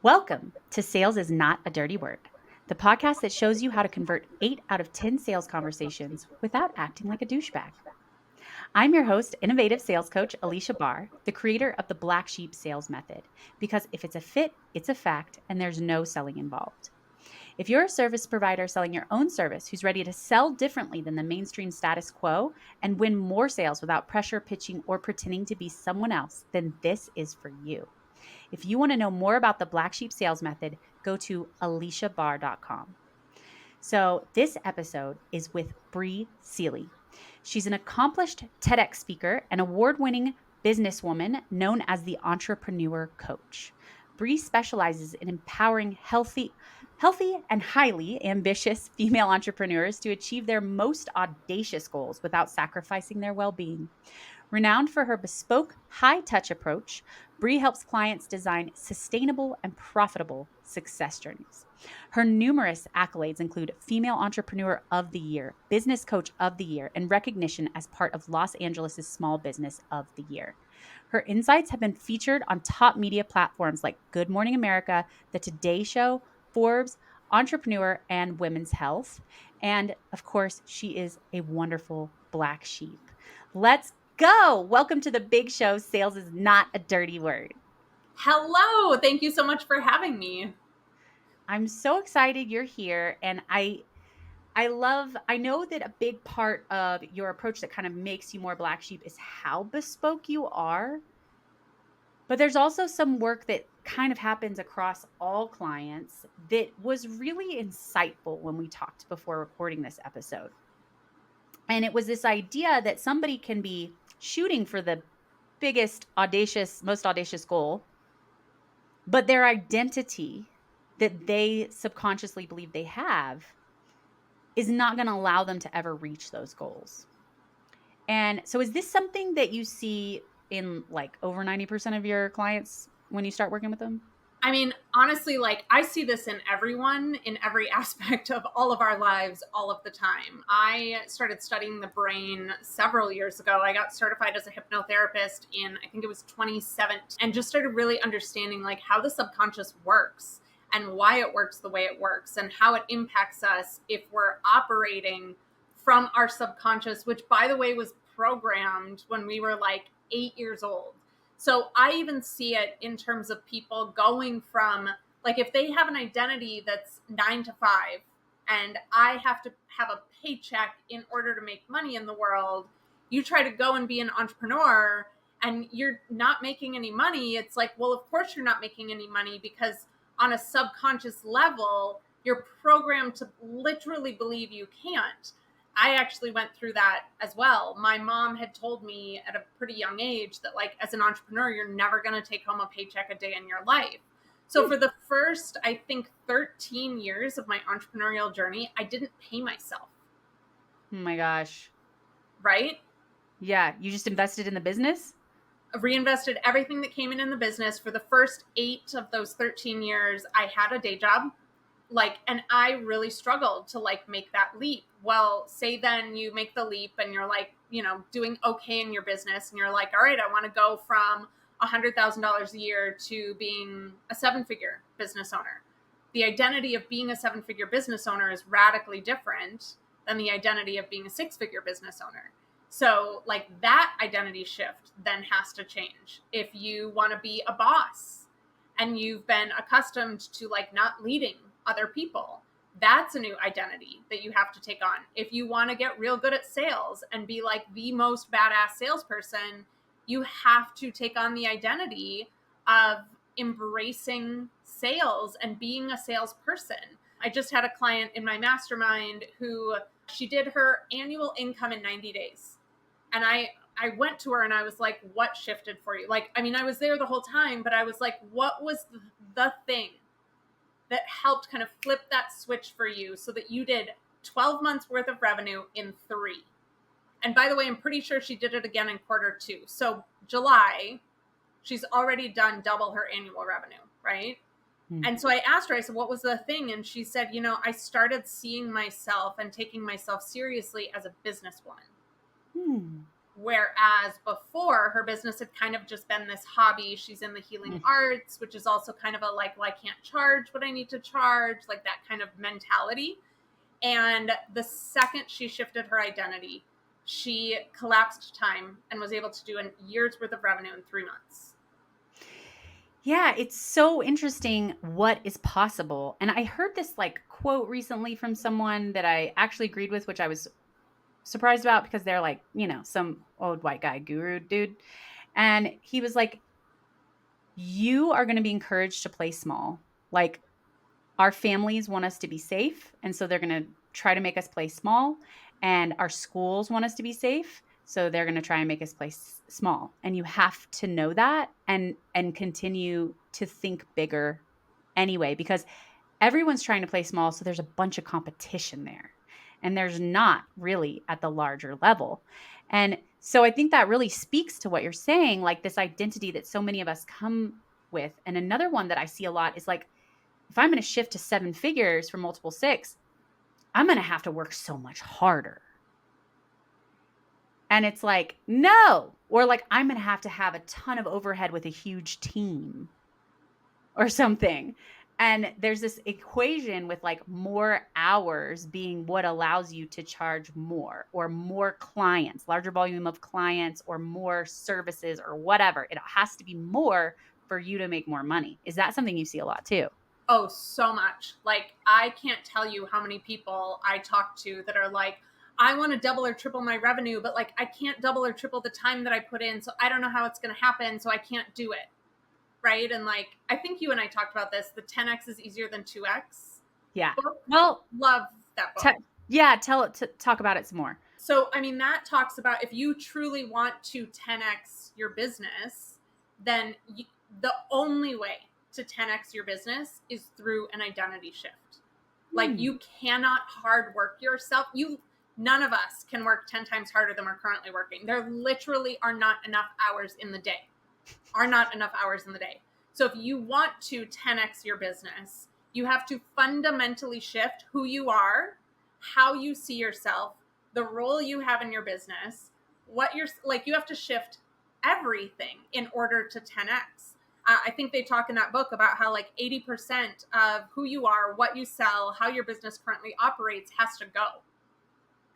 Welcome to Sales is Not a Dirty Word, the podcast that shows you how to convert 8 out of 10 sales conversations without acting like a douchebag. I'm your host, innovative sales coach Aleasha Bahr, the creator of the Black Sheep Sales Method, because if it's a fit, it's a fact, and there's no selling involved. If you're a service provider selling your own service who's ready to sell differently than the mainstream status quo and win more sales without pressure pitching or pretending to be someone else, then this is for you. If you want to know more about the Black Sheep Sales Method, go to aleashabahr.com. So, this episode is with Bri Seeley. She's an accomplished TEDx speaker and award-winning businesswoman known as the Entrepreneur Coach. Bri specializes in empowering healthy and highly ambitious female entrepreneurs to achieve their most audacious goals without sacrificing their well-being. Renowned for her bespoke, high-touch approach, Bri helps clients design sustainable and profitable success journeys. Her numerous accolades include Female Entrepreneur of the Year, Business Coach of the Year, and recognition as part of Los Angeles' Small Business of the Year. Her insights have been featured on top media platforms like Good Morning America, The Today Show, Forbes, Entrepreneur, and Women's Health. And of course, she is a wonderful black sheep. Let's go. Welcome to the big show. Sales is not a dirty word. Hello. Thank you so much for having me. I'm so excited you're here. And I know that a big part of your approach that kind of makes you more black sheep is how bespoke you are. But there's also some work that kind of happens across all clients that was really insightful when we talked before recording this episode. And it was this idea that somebody can be shooting for the biggest, most audacious goal, but their identity that they subconsciously believe they have is not going to allow them to ever reach those goals. And so is this something that you see in like over 90% of your clients when you start working with them? I mean, honestly, I see this in everyone, in every aspect of all of our lives, all of the time. I started studying the brain several years ago. I got certified as a hypnotherapist in, I think it was 2017, and just started really understanding how the subconscious works and why it works the way it works and how it impacts us if we're operating from our subconscious, which, by the way, was programmed when we were 8 years old. So I even see it in terms of people going from, if they have an identity that's 9 to 5 and I have to have a paycheck in order to make money in the world, you try to go and be an entrepreneur and you're not making any money. It's well, of course you're not making any money, because on a subconscious level, you're programmed to literally believe you can't. I actually went through that as well. My mom had told me at a pretty young age that as an entrepreneur, you're never going to take home a paycheck a day in your life. So for the first, I think 13 years of my entrepreneurial journey, I didn't pay myself. Oh my gosh. Right? Yeah. You just invested in the business? I reinvested everything that came in the business. For the first 8 of those 13 years, I had a day job. And I really struggled to make that leap. Well, say then you make the leap and you're doing okay in your business and you're all right, I want to go from $100,000 a year to being a 7-figure business owner. The identity of being a 7-figure business owner is radically different than the identity of being a 6-figure business owner. So that identity shift then has to change. If you want to be a boss and you've been accustomed to not leading other people, that's a new identity that you have to take on. If you want to get real good at sales and be the most badass salesperson, you have to take on the identity of embracing sales and being a salesperson. I just had a client in my mastermind who she did her annual income in 90 days. And I went to her and I was like, what shifted for you? I was there the whole time, but I was like, what was the thing that helped kind of flip that switch for you so that you did 12 months worth of revenue in 3? And by the way, I'm pretty sure she did it again in Q2. So July, she's already done double her annual revenue, right? And so I asked her, I said, what was the thing? And she said, I started seeing myself and taking myself seriously as a businesswoman. Whereas before, her business had kind of just been this hobby. She's in the healing arts, which is also kind of a like, well, I can't charge what I need to charge, like that kind of mentality. And the second she shifted her identity, she collapsed time and was able to do a year's worth of revenue in 3 months. Yeah, it's so interesting what is possible. And I heard this like quote recently from someone that I actually agreed with, which I was surprised about because they're like, some old white guy guru dude. And he was like, you are going to be encouraged to play small. Like, our families want us to be safe, and so they're going to try to make us play small, and our schools want us to be safe, so they're going to try and make us play small. And you have to know that and continue to think bigger anyway, because everyone's trying to play small, so there's a bunch of competition there. And there's not really at the larger level. And so I think that really speaks to what you're saying, like this identity that so many of us come with. And another one that I see a lot is like, if I'm going to shift to 7 figures from multiple six, I'm going to have to work so much harder. And it's like, no, or like, I'm going to have a ton of overhead with a huge team or something. And there's this equation with like more hours being what allows you to charge more, or more clients, larger volume of clients, or more services, or whatever. It has to be more for you to make more money. Is that something you see a lot too? Oh, so much. Like, I can't tell you how many people I talk to that are like, I want to double or triple my revenue, but like, I can't double or triple the time that I put in. So I don't know how it's going to happen. So I can't do it. Right. And like, I think you and I talked about this. The 10X is easier than 2X Yeah. book. Well, Love that book. Talk about it some more. So, I mean, that talks about if you truly want to 10X your business, then the only way to 10X your business is through an identity shift. Like, you cannot hard work yourself. None of us can work 10 times harder than we're currently working. There literally are not enough hours in the day. So if you want to 10X your business, you have to fundamentally shift who you are, how you see yourself, the role you have in your business, what you're like. You have to shift everything in order to 10X. I think they talk in that book about how like 80% of who you are, what you sell, how your business currently operates has to go.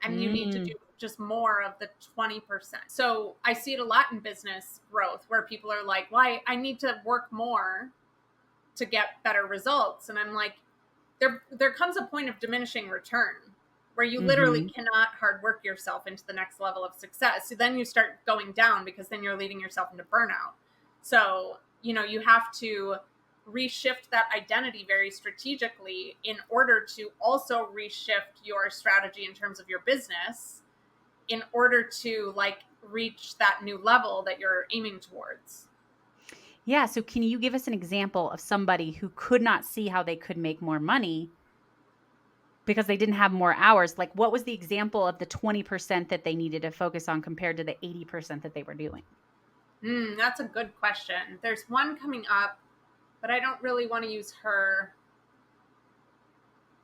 And you need to do just more of the 20%. So I see it a lot in business growth where people are like, well, I need to work more to get better results. And I'm like, there comes a point of diminishing return where you literally cannot hard work yourself into the next level of success. So then you start going down because then you're leading yourself into burnout. So, you have to reshift that identity very strategically in order to also reshift your strategy in terms of your business in order to like reach that new level that you're aiming towards. Yeah. So can you give us an example of somebody who could not see how they could make more money because they didn't have more hours? Like, what was the example of the 20% that they needed to focus on compared to the 80% that they were doing? That's a good question. There's one coming up, but I don't really want to use her.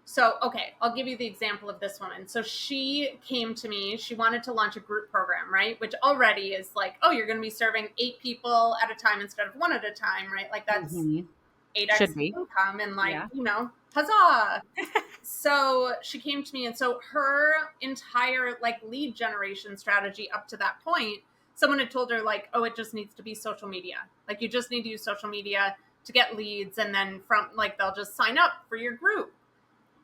So, okay, I'll give you the example of this woman. So she came to me, she wanted to launch a group program, right? Which already is like, oh, you're going to be serving 8 people at a time instead of 1 at a time, right? Like that's 8X Should be. income and like, Yeah. huzzah. So she came to me, and so her entire like lead generation strategy up to that point, someone had told her like, oh, it just needs to be social media. Like, you just need to use social media to get leads, and then from like they'll just sign up for your group.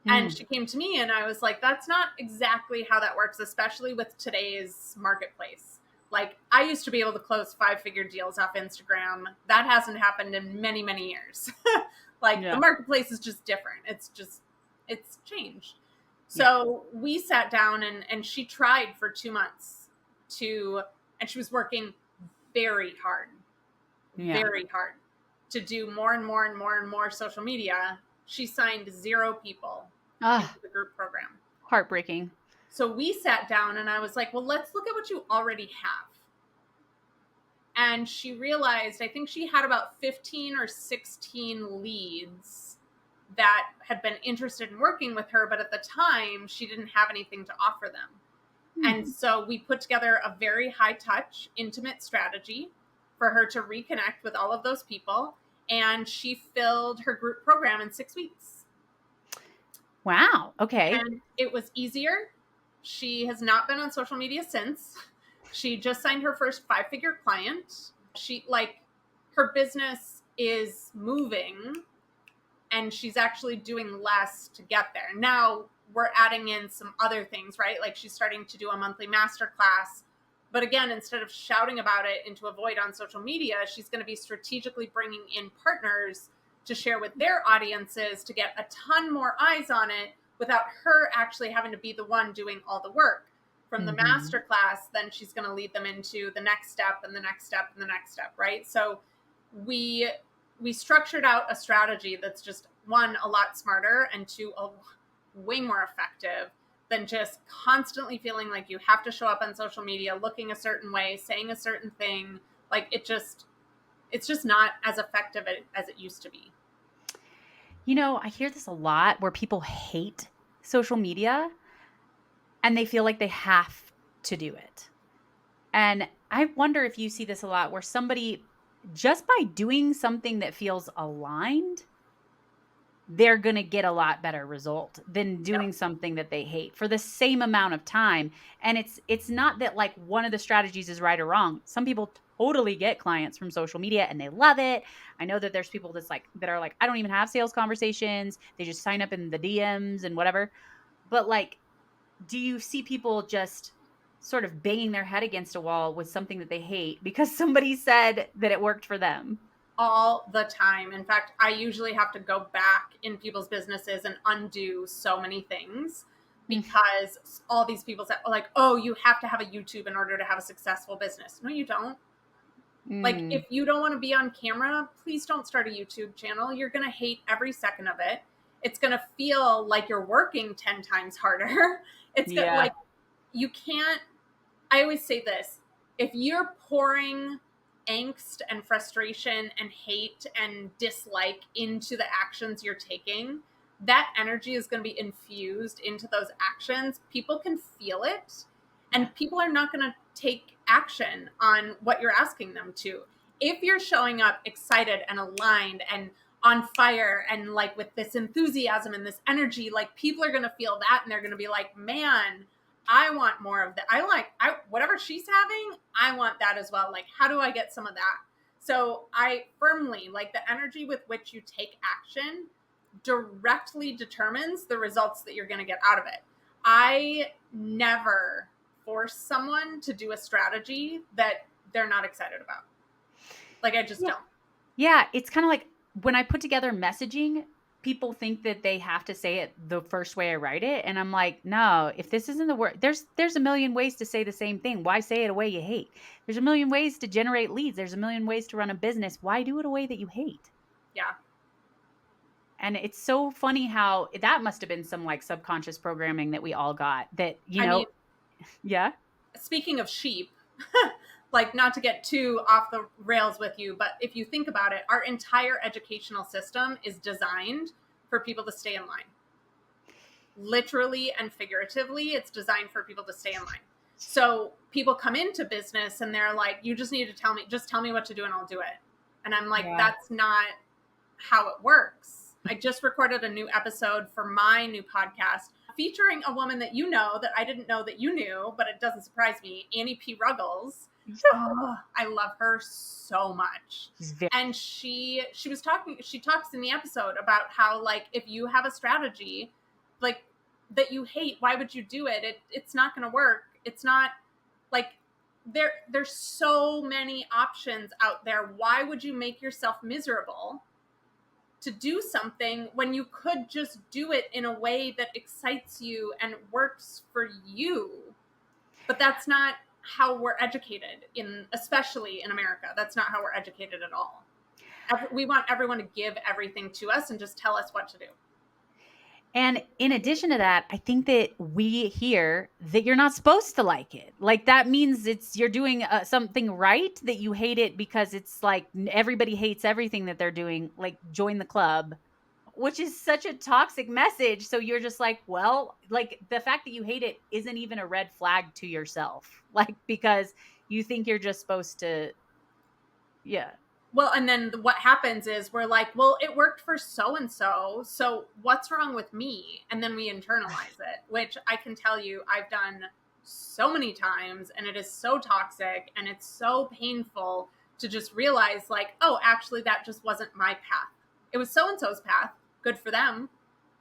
And she came to me and I was like, that's not exactly how that works, especially with today's marketplace. Like, I used to be able to close 5-figure deals off Instagram. That hasn't happened in many, many years. The marketplace is just different. It's changed. So we sat down and she tried for 2 months and she was working very hard to do more and more and more and more social media. She signed 0 people into the group program. Heartbreaking. So we sat down and I was like, well, let's look at what you already have. And she realized, I think she had about 15 or 16 leads that had been interested in working with her, but at the time she didn't have anything to offer them. And so we put together a very high touch, intimate strategy for her to reconnect with all of those people. And she filled her group program in 6 weeks. Wow. Okay. And it was easier. She has not been on social media since. She just signed her first 5-figure client. Her business is moving and she's actually doing less to get there. Now we're adding in some other things, right? Like she's starting to do a monthly masterclass. But again, instead of shouting about it into a void on social media, she's going to be strategically bringing in partners to share with their audiences to get a ton more eyes on it without her actually having to be the one doing all the work. From the masterclass, then she's going to lead them into the next step and the next step and the next step, right? So we structured out a strategy that's just, one, a lot smarter, and two, way more effective than just constantly feeling like you have to show up on social media looking a certain way, saying a certain thing. Like it's just not as effective as it used to be. I hear this a lot where people hate social media and they feel like they have to do it. And I wonder if you see this a lot where somebody, just by doing something that feels aligned, they're going to get a lot better result than doing something that they hate for the same amount of time. And it's not that like one of the strategies is right or wrong. Some people totally get clients from social media and they love it. I know that there's people that are like, I don't even have sales conversations. They just sign up in the DMs and whatever. But like, do you see people just sort of banging their head against a wall with something that they hate because somebody said that it worked for them? All the time. In fact, I usually have to go back in people's businesses and undo so many things because all these people said, like, oh, you have to have a YouTube in order to have a successful business. No, you don't. Like, if you don't want to be on camera, please don't start a YouTube channel. You're going to hate every second of it. It's going to feel like you're working 10 times harder. It's like, you can't, I always say this, if you're pouring angst and frustration and hate and dislike into the actions you're taking, that energy is going to be infused into those actions. People can feel it, and people are not going to take action on what you're asking them to. If you're showing up excited and aligned and on fire and like with this enthusiasm and this energy, like people are going to feel that and they're going to be like, man, I want more of that. Whatever she's having, I want that as well. Like, how do I get some of that? So I firmly, like, the energy with which you take action directly determines the results that you're going to get out of it. I never force someone to do a strategy that they're not excited about. Like, I just don't. Yeah. It's kind of like when I put together messaging, people think that they have to say it the first way I write it. And I'm like, no, if this isn't the word, there's a million ways to say the same thing. Why say it a way you hate? There's a million ways to generate leads. There's a million ways to run a business. Why do it a way that you hate? Yeah. And it's so funny how that must have been some like subconscious programming that we all got that, I mean, yeah. Speaking of sheep, like, not to get too off the rails with you, but if you think about it, our entire educational system is designed for people to stay in line. Literally and figuratively, it's designed for people to stay in line. So people come into business and they're like, you just need to tell me what to do and I'll do it. And I'm like, That's not how it works. I just recorded a new episode for my new podcast featuring a woman that you know that I didn't know that you knew, but it doesn't surprise me, Annie P. Ruggles. Oh, I love her so much. And she talks in the episode about how, like, if you have a strategy like that you hate, why would you do it? It's not going to work. It's not like there's so many options out there. Why would you make yourself miserable to do something when you could just do it in a way that excites you and works for you? But that's not how we're educated, especially in America. That's not how we're educated at all. We want everyone to give everything to us and just tell us what to do. And in addition to that, I think that we hear that you're not supposed to like it. Like, that means you're doing something right, that you hate it because it's like everybody hates everything that they're doing. Like, join the club. which is such a toxic message. So you're just like, well, like the fact that you hate it isn't even a red flag to yourself. Like because you think you're just supposed to yeah. Well, and then what happens is we're like, well, it worked for so and so. So what's wrong with me? And then we internalize it, which I can tell you I've done so many times. And it is so toxic and it's so painful to just realize, like, oh, actually, that just wasn't my path. It was so and so's path. Good for them,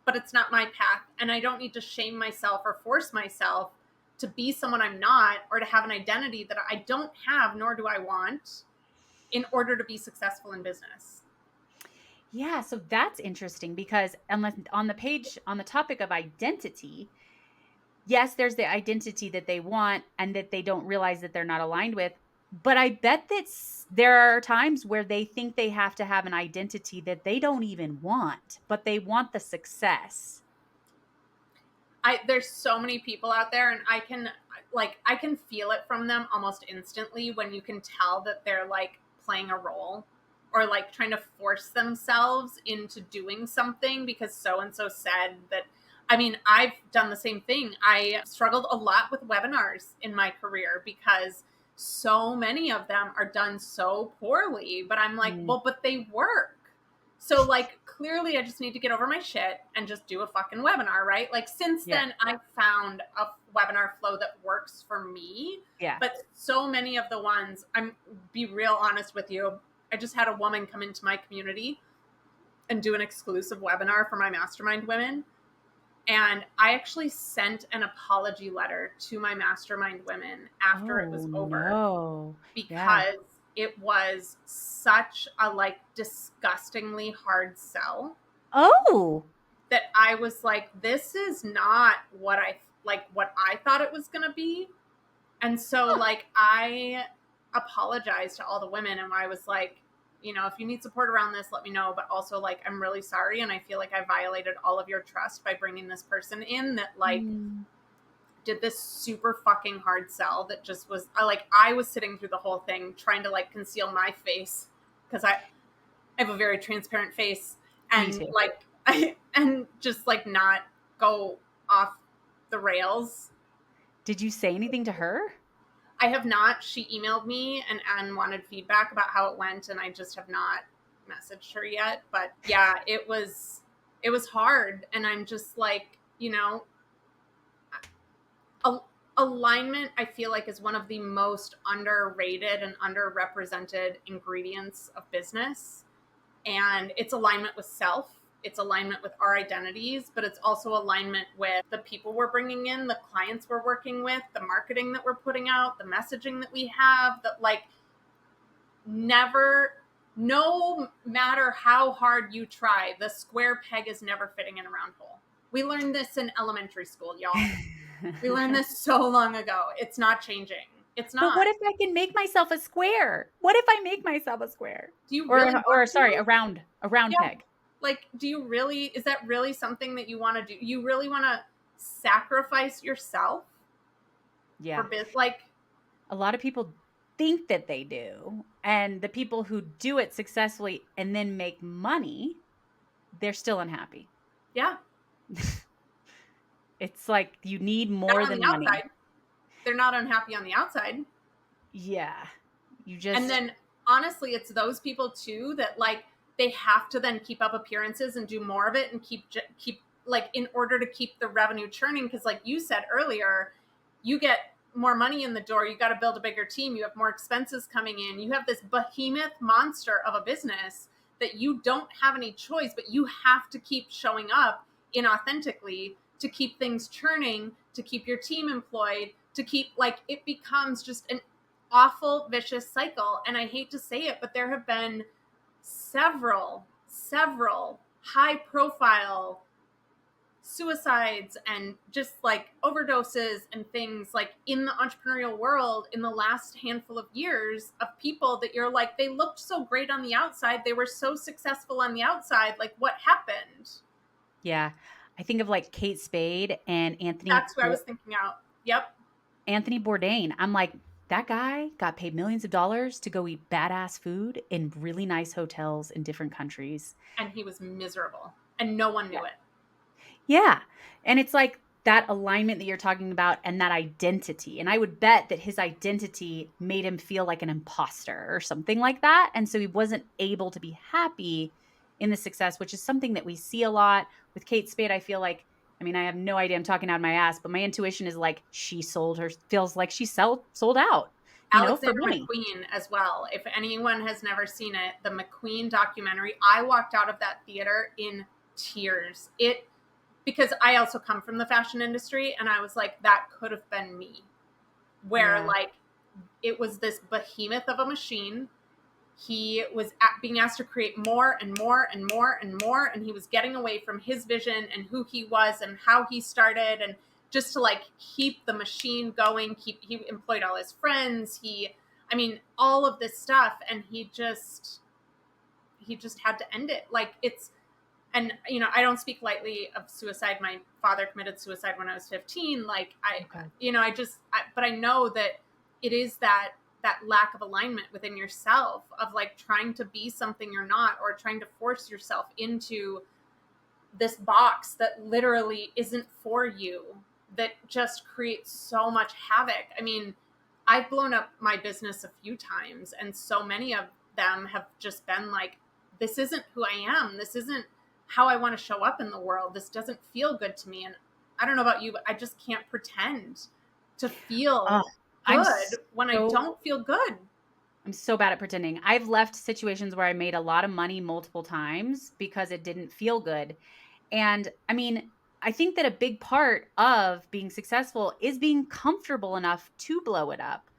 but it's not my path. And I don't need to shame myself or force myself to be someone I'm not or to have an identity that I don't have, nor do I want in order to be successful in business. Yeah, so that's interesting because unless on the page on the topic of identity, yes, there's the identity that they want and that they don't realize that they're not aligned with. But I bet that there are times where they think they have to have an identity that they don't even want, but they want the success. There's so many people out there and I can feel it from them almost instantly when you can tell that they're like playing a role or like trying to force themselves into doing something because so and so said that. I mean, I've done the same thing. I struggled a lot with webinars in my career because so many of them are done so poorly, but I'm like, Mm, well, but they work. So like clearly I just need to get over my shit and just do a fucking webinar, right? Like since yeah. then I found a webinar flow that works for me, Yeah. but so many of the ones, I'm be real honest with you. I just had a woman come into my community and do an exclusive webinar for my mastermind women. And I actually sent an apology letter to my mastermind women after it Oh, was over no. Yeah. because it was such a like disgustingly hard sell Oh. that I was like, this is not what I thought it was going to be. And so Huh. like I apologized to all the women and I was like, if you need support around this, let me know. But also like, I'm really sorry. And I feel like I violated all of your trust by bringing this person in that like Mm. did this super fucking hard sell that just was I was sitting through the whole thing trying to like conceal my face because I have a very transparent face Me and too. like and just like not go off the rails. Did you say anything to her? I have not. She emailed me and wanted feedback about how it went, and I just have not messaged her yet. But yeah, it was hard, and I'm just like, alignment. I feel like is one of the most underrated and underrepresented ingredients of business, and it's alignment with self. It's alignment with our identities, but it's also alignment with the people we're bringing in, the clients we're working with, the marketing that we're putting out, the messaging that we have. That like never, no matter how hard you try, the square peg is never fitting in a round hole. We learned this in elementary school, y'all. We learned this so long ago. It's not changing. It's But not. what if I can make myself a square? What if I make myself a square? Do you Or really want or sorry, to? a round Yeah. peg. Like, do you really, is that really something that you want to do? You really want to sacrifice yourself for Yeah. biz? Like, A lot of people think that they do, and the people who do it successfully and then make money, they're still unhappy. yeah, It's like you need not more on the than money. outside. They're not unhappy on the outside. Yeah. You And just then honestly, it's those people too that like they have to then keep up appearances and do more of it and keep like in order to keep the revenue churning. Cause like you said earlier, you get more money in the door. You got to build a bigger team. You have more expenses coming in. You have this behemoth monster of a business that you don't have any choice, but you have to keep showing up inauthentically to keep things churning, to keep your team employed, to keep like it becomes just an awful, vicious cycle. And I hate to say it, but there have been several high profile suicides and just like overdoses and things like in the entrepreneurial world in the last handful of years of people that you're like, they looked so great on the outside. They were so successful on the outside. Like, what happened? yeah. I think of like Kate Spade and That's what I was thinking out. Yep. Anthony Bourdain. I'm like, That guy got paid millions of dollars to go eat badass food in really nice hotels in different countries. And he was miserable and no one knew it. Yeah. And it's like that alignment that you're talking about and that identity. And I would bet that his identity made him feel like an imposter or something like that. And so he wasn't able to be happy in the success, which is something that we see a lot with Kate Spade. I feel like, I mean, I have no idea. I'm talking out of my ass, but my intuition is like she sold her, feels like she sold out, for Alexander money. McQueen as well. If anyone has never seen it, the McQueen documentary, I walked out of that theater in tears. Because I also come from the fashion industry and I was like, that could have been me. Where Yeah. like it was this behemoth of a machine. He was being asked to create more and more and more and more, and he was getting away from his vision and who he was and how he started, and just to like keep the machine going. He employed all his friends. I mean, all of this stuff, and he just had to end it. Like it's and I don't speak lightly of suicide. My father committed suicide when I was 15. Like Okay. but I know that it is that lack of alignment within yourself of like trying to be something you're not, or trying to force yourself into this box that literally isn't for you, that just creates so much havoc. I mean, I've blown up my business a few times, and so many of them have just been like, this isn't who I am. This isn't how I want to show up in the world. This doesn't feel good to me. And I don't know about you, but I just can't pretend to Oh, feel I'm good when I so don't feel good. I'm so bad at pretending. I've left situations where I made a lot of money multiple times because it didn't feel good. And I mean, I think that a big part of being successful is being comfortable enough to blow it up.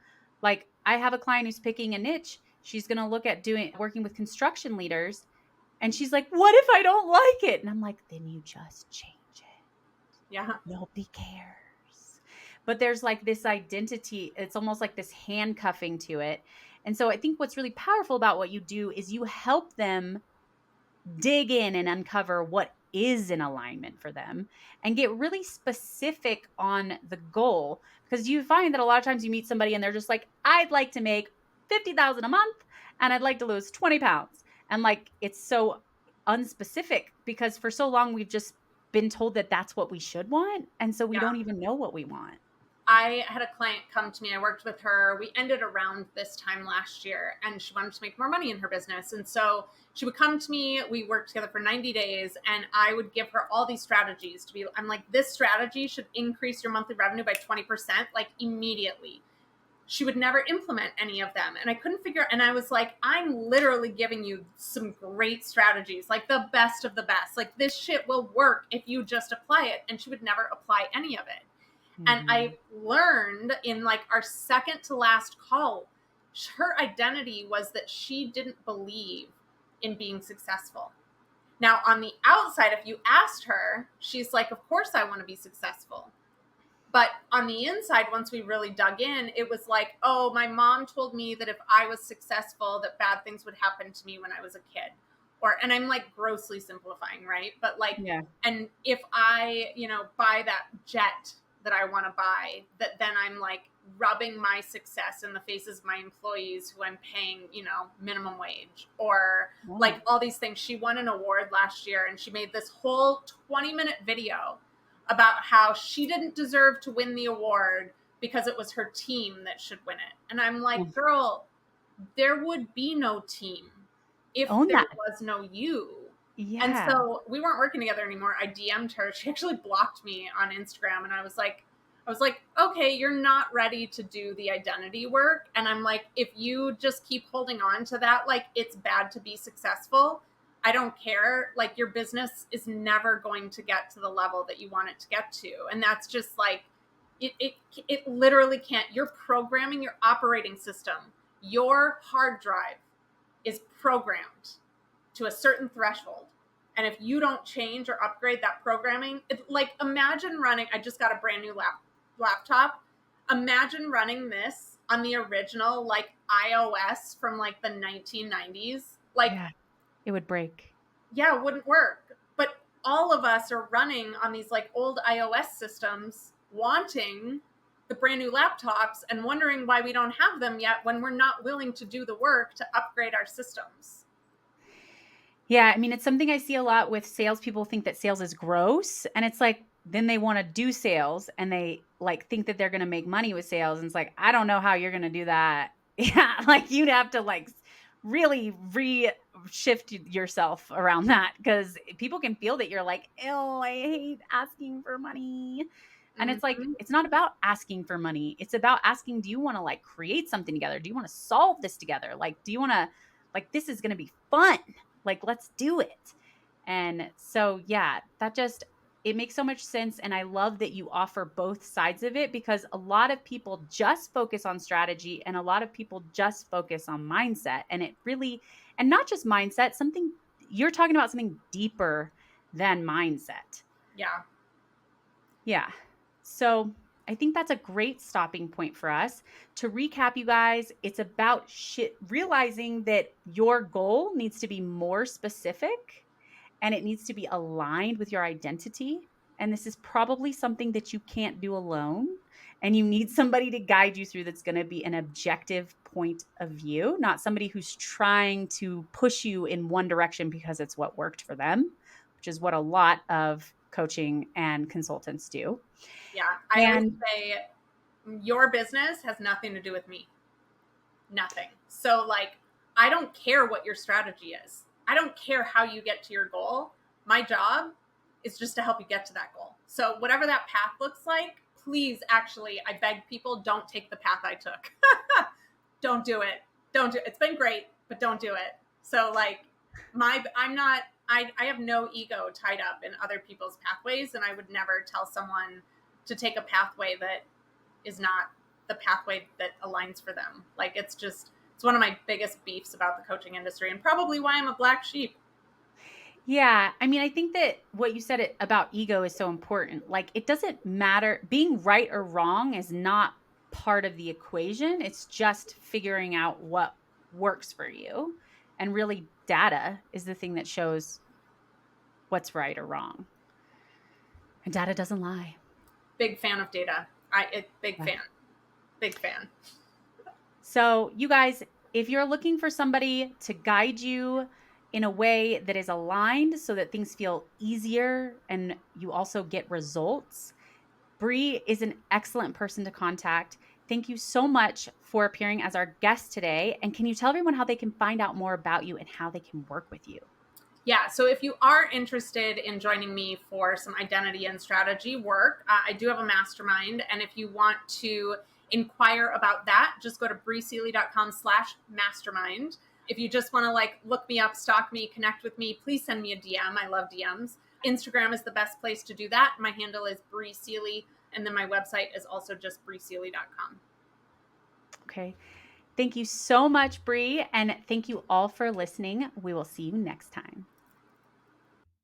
Like I have a client who's picking a niche. She's going to look at doing working with construction leaders and she's like, "What if I don't like it?" And I'm like, "Then you just change it. Yeah. Nobody cares." But there's like this identity, it's almost like this handcuffing to it. And so I think what's really powerful about what you do is you help them dig in and uncover what is in alignment for them and get really specific on the goal, because you find that a lot of times you meet somebody and they're just like, "I'd like to make 50,000 a month and I'd like to lose 20 pounds." And like it's so unspecific because for so long we've just been told that that's what we should want, and so we Yeah. don't even know what we want. I had a client come to me. I worked with her. We ended around this time last year, and she wanted to make more money in her business. And so she would come to me. We worked together for 90 days, and I would give her all these strategies I'm like, this strategy should increase your monthly revenue by 20%, like immediately. She would never implement any of them. And I couldn't figure, and I was like, I'm literally giving you some great strategies, like the best of the best. Like this shit will work if you just apply it. And she would never apply any of it. And Mhm. I learned in like our second to last call, her identity was that she didn't believe in being successful. Now, on the outside, if you asked her, she's like, of course I want to be successful. But on the inside, once we really dug in, it was like, oh, my mom told me that if I was successful, that bad things would happen to me when I was a kid. And I'm like grossly simplifying, right? But like, Yeah. and if I, buy that jet that I want to buy, that then I'm like rubbing my success in the faces of my employees who I'm paying, minimum wage, or like Oh. all these things. She won an award last year and she made this whole 20-minute video about how she didn't deserve to win the award because it was her team that should win it. And I'm like, girl, there would be no team if Own there that. was no you. And Yeah. so we weren't working together anymore. I DM'd her. She actually blocked me on Instagram. And I was like, okay, you're not ready to do the identity work. And I'm like, if you just keep holding on to that, like it's bad to be successful. I don't care. Like your business is never going to get to the level that you want it to get to. And that's just like, it literally can't. You're programming your operating system. Your hard drive is programmed to a certain threshold. And if you don't change or upgrade that programming, like imagine running, I just got a brand new laptop. Imagine running this on the original like iOS from like the 1990s. Like, Yeah. It would break. yeah, it wouldn't work. But all of us are running on these like old iOS systems wanting the brand new laptops and wondering why we don't have them yet when we're not willing to do the work to upgrade our systems. Yeah, I mean, it's something I see a lot with salespeople think that sales is gross, and it's like then they want to do sales and they like think that they're going to make money with sales, and it's like I don't know how you're going to do that. Yeah, like you'd have to like really shift yourself around that because people can feel that you're like, oh, I hate asking for money. And it's like, Mm-hmm. it's not about asking for money. It's about asking, do you want to like create something together? Do you want to solve this together? Like, do you want to, like, this is going to be fun. Like, let's do it. And so, yeah, it makes so much sense. And I love that you offer both sides of it because a lot of people just focus on strategy and a lot of people just focus on mindset. And it really, and not just mindset, something you're talking about something deeper than mindset. Yeah. Yeah. So I think that's a great stopping point for us. To recap, you guys, it's about realizing that your goal needs to be more specific and it needs to be aligned with your identity. And this is probably something that you can't do alone. And you need somebody to guide you through that's going to be an objective point of view, not somebody who's trying to push you in one direction because it's what worked for them, which is what a lot of coaching and consultants do. Yeah. I always And say your business has nothing to do with me. Nothing. So, like, I don't care what your strategy is. I don't care how you get to your goal. My job is just to help you get to that goal. So, whatever that path looks like, please, actually, I beg people, don't take the path I took. Don't do it. Don't do it. It's been great, but don't do it. So, like, I have no ego tied up in other people's pathways, and I would never tell someone to take a pathway that is not the pathway that aligns for them. Like, it's one of my biggest beefs about the coaching industry and probably why I'm a black sheep. yeah, I mean, I think that what you said about ego is so important. Like, it doesn't matter. Being right or wrong is not part of the equation. It's just figuring out what works for you. And really, data is the thing that shows what's right or wrong. And data doesn't lie. Big fan of data. Big Yeah. fan. Big fan. So, you guys, if you're looking for somebody to guide you in a way that is aligned so that things feel easier and you also get results, Bri is an excellent person to contact. Thank you so much for appearing as our guest today. And can you tell everyone how they can find out more about you and how they can work with you? Yeah, so if you are interested in joining me for some identity and strategy work, I do have a mastermind. And if you want to inquire about that, just go to briseeley.com/mastermind. If you just want to like look me up, stalk me, connect with me, please send me a DM. I love DMs. Instagram is the best place to do that. My handle is Bri Seeley. And then my website is also just briseeley.com. Okay. Thank you so much, Bri. And thank you all for listening. We will see you next time.